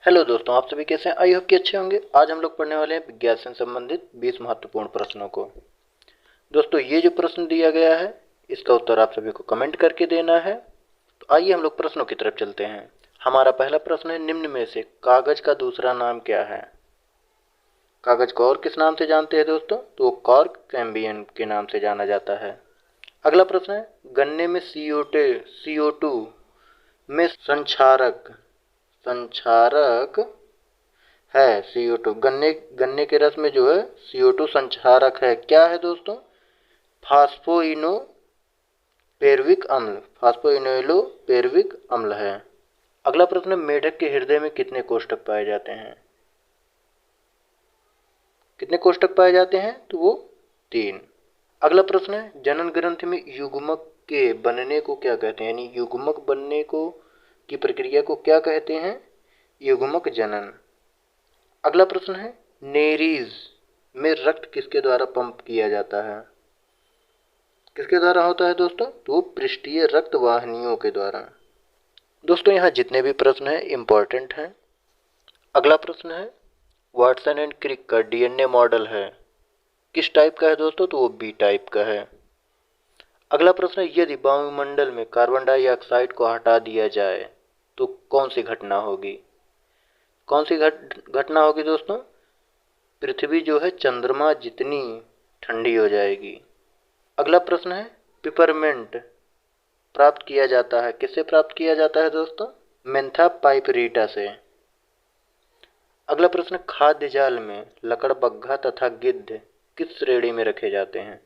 Hello दोस्तों, आप सभी कैसे हैं? आई होप कि अच्छे होंगे। आज हम लोग पढ़ने वाले हैं विज्ञान से संबंधित 20 महत्वपूर्ण प्रश्नों को। दोस्तों, ये जो प्रश्न दिया गया है इसका उत्तर आप सभी को कमेंट करके देना है। तो आइए हम लोग प्रश्नों की तरफ चलते हैं। हमारा पहला प्रश्न है, निम्न में से कागज का दूसरा नाम क्या है? कागज को और किस नाम से जानते हैं दोस्तों? तो वो कॉर्क कैम्बियम के नाम से जाना जाता है। अगला प्रश्न है, गन्ने में CO2 में संक्षारक संक्षारक है। CO2 गन्ने गन्ने के रस में जो है CO2 संक्षारक है। क्या है दोस्तों? फास्फोइनो पेरविक अम्ल फास्फोइनोइलो पेरविक अम्ल है। अगला प्रश्न, मेढक के हृदय में कितने कोष्ठक पाए जाते हैं? कितने कोष्ठक पाए जाते हैं? तो वो 3। अगला प्रश्न है, जनन ग्रंथि में युग्मक के बनने को क्या कहते हैं? यानी युग्मक बनने को की प्रक्रिया को क्या कहते हैं? युग्मक जनन। अगला प्रश्न है, नेरीज में रक्त किसके द्वारा पंप किया जाता है? किसके द्वारा होता है दोस्तों? तो पृष्ठीय रक्त वाहिनियों के द्वारा। दोस्तों, यहाँ जितने भी प्रश्न हैं इंपॉर्टेंट हैं। अगला प्रश्न है, वाटसन एंड क्रिक का DNA मॉडल है किस टाइप का है दोस्तों? तो वो B टाइप का है। अगला प्रश्न है, यदि वायुमंडल में कार्बन डाइऑक्साइड को हटा दिया जाए तो कौन सी घटना होगी? कौन सी घटना होगी दोस्तों? पृथ्वी जो है चंद्रमा जितनी ठंडी हो जाएगी। अगला प्रश्न है, पिपरमेंट प्राप्त किया जाता है किससे प्राप्त किया जाता है दोस्तों? मेंथा पाइपरिटा से। अगला प्रश्न, खाद्य जाल में लकड़बग्घा तथा गिद्ध किस श्रेणी में रखे जाते हैं?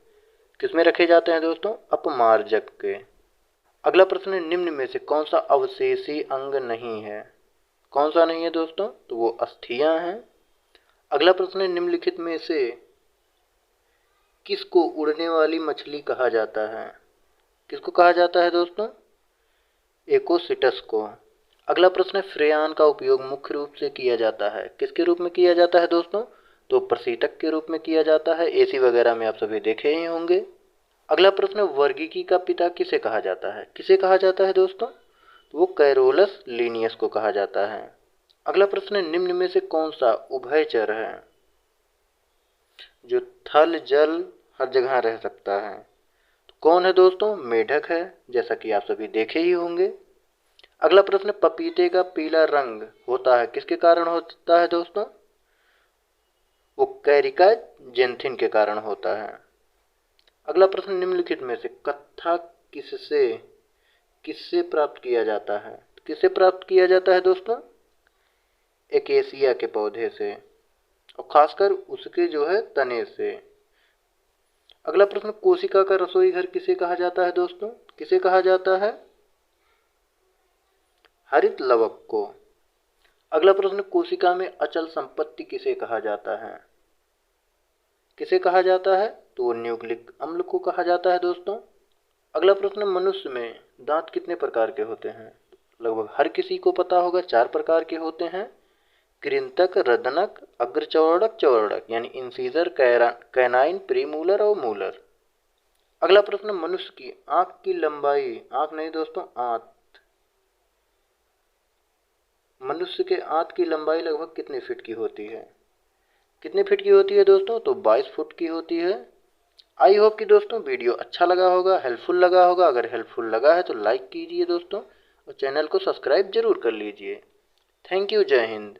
किस में रखे जाते हैं दोस्तों? अपमार्जक के। अगला प्रश्न, निम्न में से कौन सा अवशेषी अंग नहीं है? कौन सा नहीं है दोस्तों? तो वो अस्थियां हैं। अगला प्रश्न, निम्नलिखित में से किसको उड़ने वाली मछली कहा जाता है? किसको कहा जाता है दोस्तों? एकोसिटस को। अगला प्रश्न, फ्रेयान का उपयोग मुख्य रूप से किया जाता है किसके रूप में किया जाता है दोस्तों? तो प्रशीतक के रूप में किया जाता है। AC वगैरह में आप सभी देखे ही होंगे। अगला प्रश्न, वर्गीकी का पिता किसे कहा जाता है? किसे कहा जाता है दोस्तों? तो वो कैरोलस लीनियस को कहा जाता है। अगला प्रश्न, निम्न में से कौन सा उभयचर है जो थल जल हर जगह रह सकता है? तो कौन है दोस्तों? मेढक है, जैसा कि आप सभी देखे ही होंगे। अगला प्रश्न, पपीते का पीला रंग होता है किसके कारण होता है दोस्तों? वो कैरिका जेंथिन के कारण होता है। अगला प्रश्न, निम्नलिखित में से कत्था किससे किससे प्राप्त किया जाता है? किससे प्राप्त किया जाता है दोस्तों? एकेसिया के पौधे से, और खासकर उसके जो है तने से। अगला प्रश्न, कोशिका का रसोई घर किसे कहा जाता है दोस्तों? किसे कहा जाता है? हरित लवक को। अगला प्रश्न, कोशिका में अचल संपत्ति किसे कहा जाता है? किसे कहा जाता है? तो वो न्यूक्लिक अम्ल को कहा जाता है दोस्तों। अगला प्रश्न, मनुष्य में दांत कितने प्रकार के होते हैं? लगभग हर किसी को पता होगा 4 प्रकार के होते हैं। कृंतक, रदनक, अग्रचौड़क, चौड़क यानी इंसीजर, कैनाइन, प्रीमूलर और मूलर। अगला प्रश्न, मनुष्य की आंख की लंबाई, आंख नहीं दोस्तों आंत, मनुष्य के आंत की लंबाई लगभग कितने फीट की होती है? कितने फीट की होती है दोस्तों? तो 22 फुट की होती है। आई होप कि दोस्तों वीडियो अच्छा लगा होगा, हेल्पफुल लगा होगा। अगर हेल्पफुल लगा है तो लाइक कीजिए दोस्तों, और चैनल को सब्सक्राइब जरूर कर लीजिए। Thank you. जय हिंद।